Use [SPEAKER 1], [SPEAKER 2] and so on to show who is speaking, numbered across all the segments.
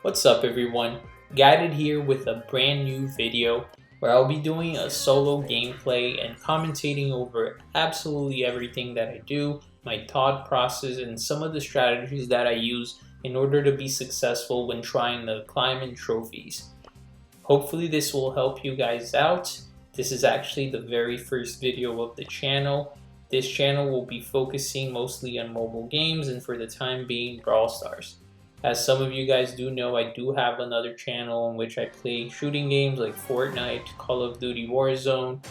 [SPEAKER 1] What's up everyone? Guided here with a brand new video where I'll be doing a solo gameplay and commentating over absolutely everything that I do, my thought process, and some of the strategies that I use in order to be successful when trying to climb in trophies. Hopefully this will help you guys out. This is actually the very first video of the channel. This channel will be focusing mostly on mobile games and for the time being Brawl Stars. As some of you guys do know, I do have another channel in which I play shooting games like Fortnite, Call of Duty Warzone,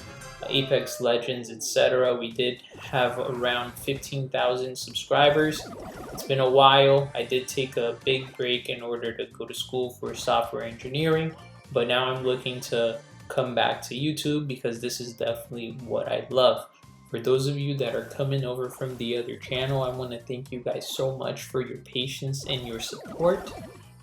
[SPEAKER 1] Apex Legends, etc. We did have around 15,000 subscribers. It's been a while. I did take a big break in order to go to school for software engineering, but now I'm looking to come back to YouTube because this is definitely what I love. For those of you that are coming over from the other channel, I want to thank you guys so much for your patience and your support.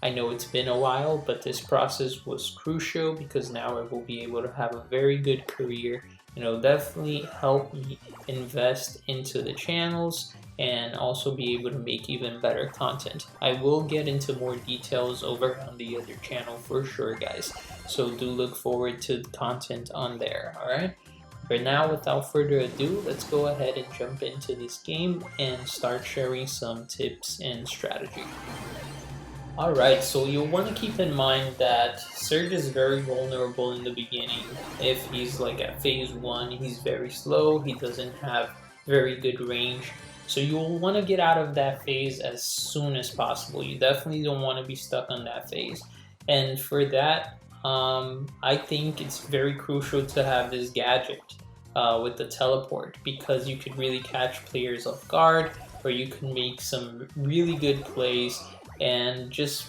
[SPEAKER 1] I know it's been a while, but this process was crucial because now I will be able to have a very good career, and it'll definitely help me invest into the channels and also be able to make even better content. I will get into more details over on the other channel for sure, guys, so do look forward to the content on there. Alright? For now, without further ado, let's go ahead and jump into this game and start sharing some tips and strategy. Alright, so you'll want to keep in mind that Surge is very vulnerable in the beginning. If he's like at phase 1, he's very slow, he doesn't have very good range. So you'll want to get out of that phase as soon as possible. You definitely don't want to be stuck on that phase. And for that, I think it's very crucial to have this gadget with the teleport, because you could really catch players off guard, or you can make some really good plays. And just,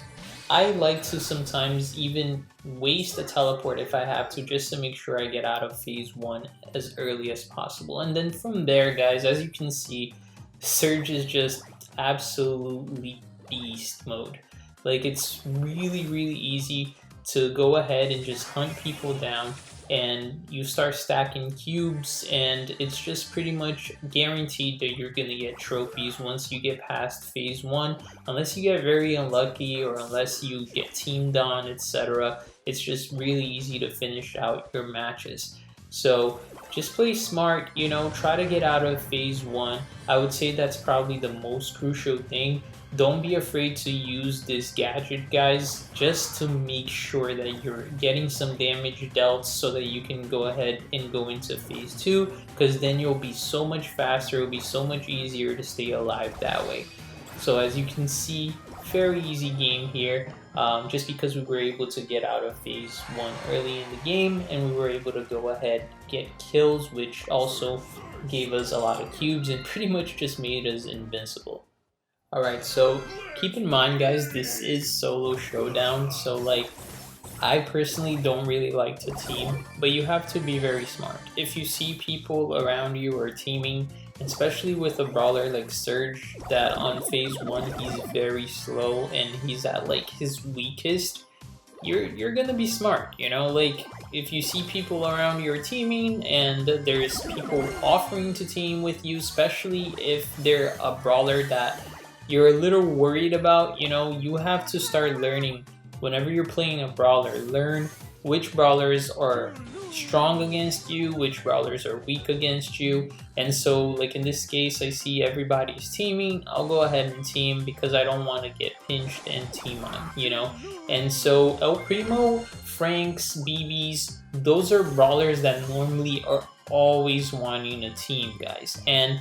[SPEAKER 1] I like to sometimes even waste a teleport if I have to, just to make sure I get out of phase 1 as early as possible. And then from there, guys, as you can see, Surge is just absolutely beast mode. Like, it's really easy to go ahead and just hunt people down, and you start stacking cubes, and it's just pretty much guaranteed that you're gonna get trophies once you get past phase 1, unless you get very unlucky or unless you get teamed on, etc. It's just really easy to finish out your matches. So just play smart, you know, try to get out of phase 1. I would say that's probably the most crucial thing. Don't be afraid to use this gadget, guys, just to make sure that you're getting some damage dealt so that you can go ahead and go into phase 2, because then you'll be so much faster, it'll be so much easier to stay alive that way. So as you can see, very easy game here, just because we were able to get out of phase 1 early in the game, and we were able to go ahead get kills, which also gave us a lot of cubes and pretty much just made us invincible. Alright, so keep in mind, guys, this is solo showdown, so like, I personally don't really like to team, but you have to be very smart. If you see people around you are teaming, especially with a brawler like Surge, that on phase 1 he's very slow and he's at like his weakest, you're gonna be smart, you know? Like, if you see people around you are teaming and there's people offering to team with you, especially if they're a brawler that you're a little worried about, you know, you have to start learning. Whenever you're playing a brawler, learn which brawlers are strong against you, which brawlers are weak against you. And so, like in this case, I see everybody's teaming, I'll go ahead and team because I don't want to get pinched and team on, you know. And so El Primo, Franks, BBs, those are brawlers that normally are always wanting a team, guys. And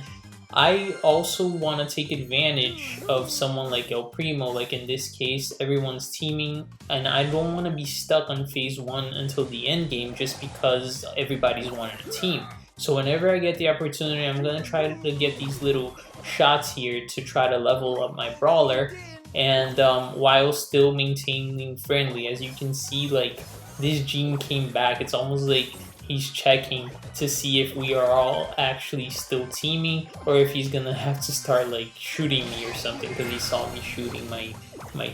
[SPEAKER 1] I also want to take advantage of someone like El Primo. Like in this case, everyone's teaming, and I don't want to be stuck on phase 1 until the end game just because everybody's wanting a team. So whenever I get the opportunity, I'm going to try to get these little shots here to try to level up my brawler, and while still maintaining friendly. As you can see, like, this gene came back. It's almost like he's checking to see if we are all actually still teaming, or if he's gonna have to start like shooting me or something because he saw me shooting my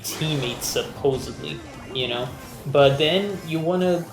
[SPEAKER 1] teammates supposedly, you know. But then you want to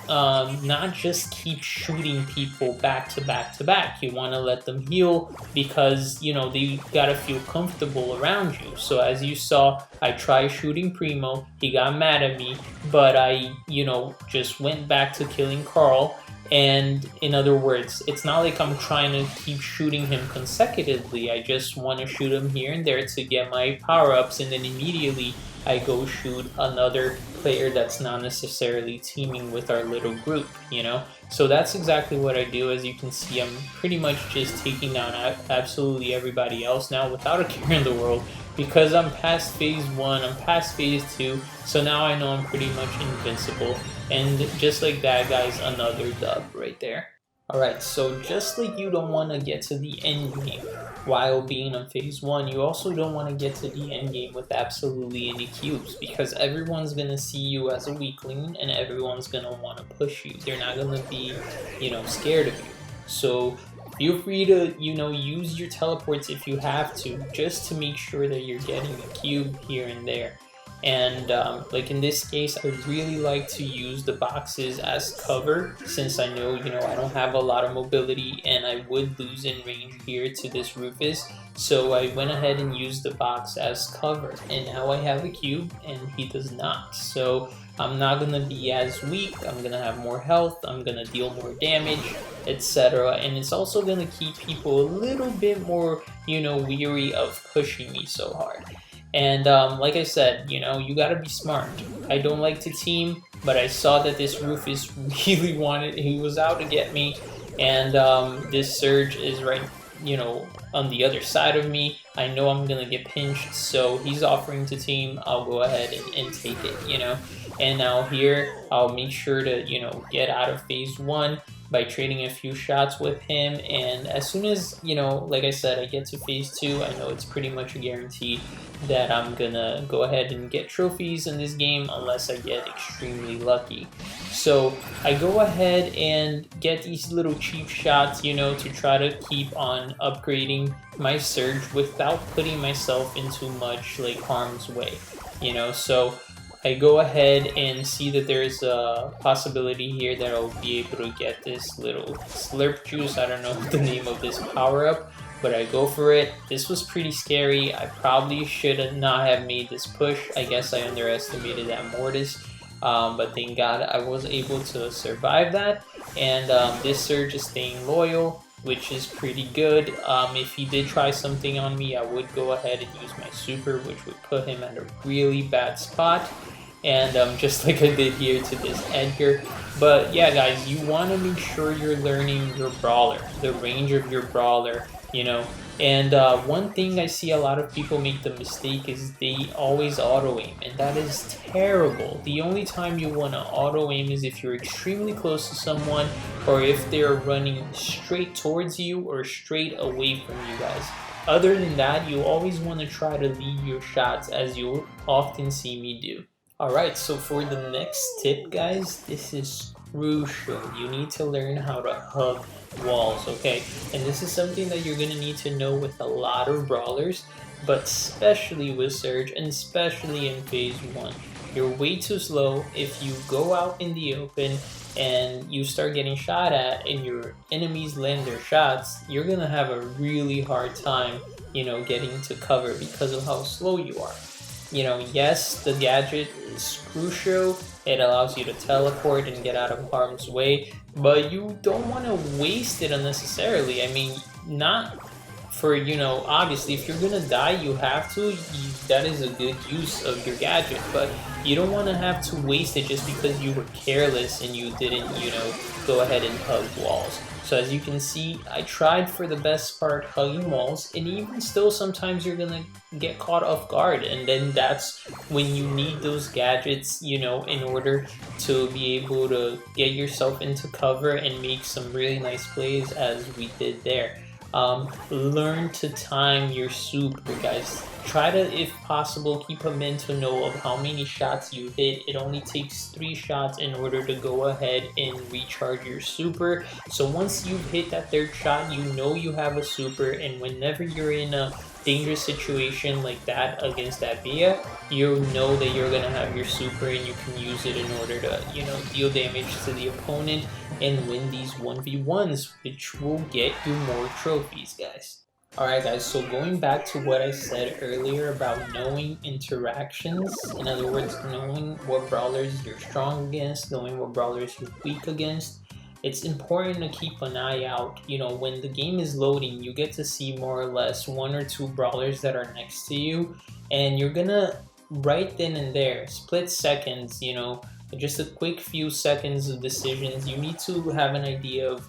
[SPEAKER 1] not just keep shooting people back to back to back. You want to let them heal because, you know, they gotta feel comfortable around you. So as you saw, I tried shooting Primo. He got mad at me, but I, you know, just went back to killing Carl. And in other words, it's not like I'm trying to keep shooting him consecutively. I just want to shoot him here and there to get my power-ups, and then immediately I go shoot another player that's not necessarily teaming with our little group, you know? So that's exactly what I do. As you can see, I'm pretty much just taking down absolutely everybody else now without a care in the world, because I'm past phase 1, I'm past phase 2, so now I know I'm pretty much invincible. And just like that, guys, another dub right there. Alright, so just like you don't want to get to the end game while being on phase 1, you also don't want to get to the end game with absolutely any cubes, because everyone's going to see you as a weakling and everyone's going to want to push you. They're not going to be, you know, scared of you. So feel free to, you know, use your teleports if you have to, just to make sure that you're getting a cube here and there. And like in this case, I really like to use the boxes as cover, since I know, you know, I don't have a lot of mobility and I would lose in range here to this Rufus. So I went ahead and used the box as cover, and now I have a cube and he does not. So I'm not gonna be as weak, I'm gonna have more health, I'm gonna deal more damage, etc. And it's also gonna keep people a little bit more, you know, weary of pushing me so hard. And like I said, you know, you gotta be smart. I don't like to team, but I saw that this Rufus really wanted, he was out to get me, and this Surge is right, you know, on the other side of me. I know I'm gonna get pinched, so he's offering to team, I'll go ahead and take it, you know. And now here, I'll make sure to, you know, get out of phase 1 by trading a few shots with him, and as soon as, you know, like I said, I get to phase 2, I know it's pretty much a guarantee that I'm gonna go ahead and get trophies in this game unless I get extremely lucky. So I go ahead and get these little cheap shots, you know, to try to keep on upgrading my Surge without putting myself into much like harm's way, you know. So I go ahead and see that there's a possibility here that I'll be able to get this little slurp juice. I don't know the name of this power-up, but I go for it. This was pretty scary. I probably should not have made this push. I guess I underestimated that Mortis, but thank God I was able to survive that. And this Surge is staying loyal, which is pretty good. If he did try something on me, I would go ahead and use my super, which would put him at a really bad spot. And just like I did here to this Edgar. But yeah, guys, you want to make sure you're learning your brawler, the range of your brawler, you know. And one thing I see a lot of people make the mistake is they always auto-aim, and that is terrible. The only time you want to auto-aim is if you're extremely close to someone, or if they're running straight towards you or straight away from you guys. Other than that, you always want to try to lead your shots, as you'll often see me do. Alright, so for the next tip, guys, this is crucial. You need to learn how to hug walls, okay? And this is something that you're going to need to know with a lot of brawlers, but especially with Surge, and especially in phase 1. You're way too slow. If you go out in the open and you start getting shot at and your enemies land their shots, you're going to have a really hard time, you know, getting to cover because of how slow you are. You know, yes, the gadget is crucial. It allows you to teleport and get out of harm's way, but you don't want to waste it unnecessarily. I mean, not for, you know, obviously if you're gonna die, you have to. That is a good use of your gadget, but you don't want to have to waste it just because you were careless and you didn't, you know, go ahead and hug walls. So as you can see, I tried for the best part hugging walls, and even still sometimes you're gonna get caught off guard, and then that's when you need those gadgets, you know, in order to be able to get yourself into cover and make some really nice plays as we did there. Learn to time your super, guys. Try to, if possible, keep a mental note of how many shots you hit. It only takes 3 shots in order to go ahead and recharge your super. So once you've hit that 3rd shot, you know you have a super, and whenever you're in a dangerous situation like that against that Via, you know that you're gonna have your super and you can use it in order to, you know, deal damage to the opponent and win these 1v1s, which will get you more trophies, guys. Alright guys, so going back to what I said earlier about knowing interactions, in other words, knowing what brawlers you're strong against, knowing what brawlers you're weak against, it's important to keep an eye out. You know, when the game is loading, you get to see more or less 1 or 2 brawlers that are next to you, and you're gonna, right then and there, split seconds, you know, just a quick few seconds of decisions, you need to have an idea of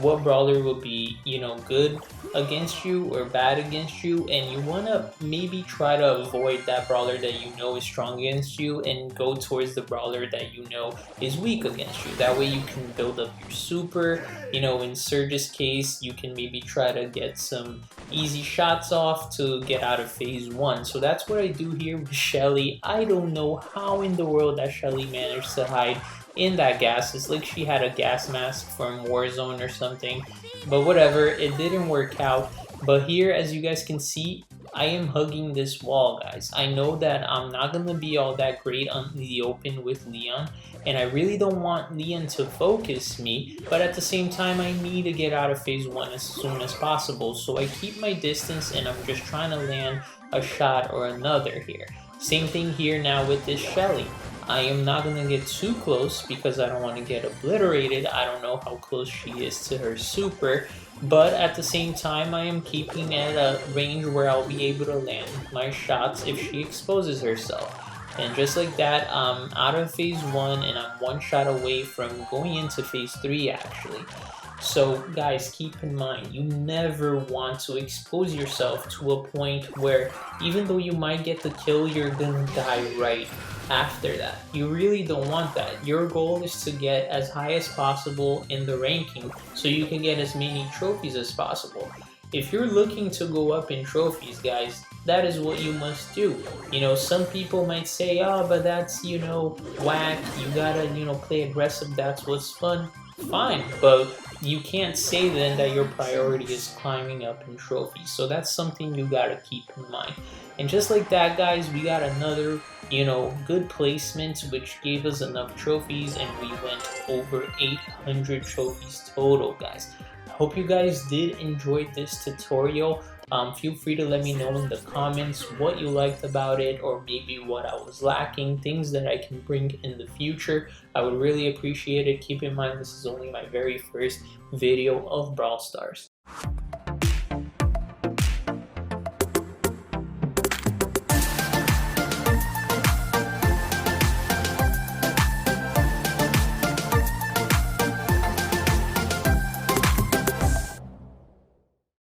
[SPEAKER 1] what brawler will be, you know, good against you or bad against you, and you want to maybe try to avoid that brawler that you know is strong against you and go towards the brawler that you know is weak against you. That way you can build up your super. You know, in Surge's case, you can maybe try to get some easy shots off to get out of phase 1. So that's what I do here with Shelly. I don't know how in the world that Shelly managed to hide in that gas. It's like she had a gas mask from Warzone or something, but whatever, it didn't work out. But here, as you guys can see, I am hugging this wall, guys. I know that I'm not gonna be all that great on the open with Leon, and I really don't want Leon to focus me, but at the same time I need to get out of phase 1 as soon as possible, so I keep my distance and I'm just trying to land a shot or another here. Same thing here now with this Shelly. I am not going to get too close because I don't want to get obliterated. I don't know how close she is to her super, but at the same time I am keeping at a range where I'll be able to land my shots if she exposes herself. And just like that, I'm out of phase 1 and I'm 1 shot away from going into phase 3 actually. So guys, keep in mind, you never want to expose yourself to a point where even though you might get the kill, you're gonna die right after that. You really don't want that. Your goal is to get as high as possible in the ranking so you can get as many trophies as possible. If you're looking to go up in trophies, guys, that is what you must do. You know, some people might say, oh, but that's, you know, whack, you gotta, you know, play aggressive, that's what's fun. Fine, but you can't say then that your priority is climbing up in trophies. So that's something you gotta keep in mind. And just like that, guys, we got another, you know, good placement, which gave us enough trophies, and we went over 800 trophies total, guys. I hope you guys did enjoy this tutorial. Feel free to let me know in the comments what you liked about it, or maybe what I was lacking, things that I can bring in the future. I would really appreciate it. Keep in mind, this is only my very first video of Brawl Stars.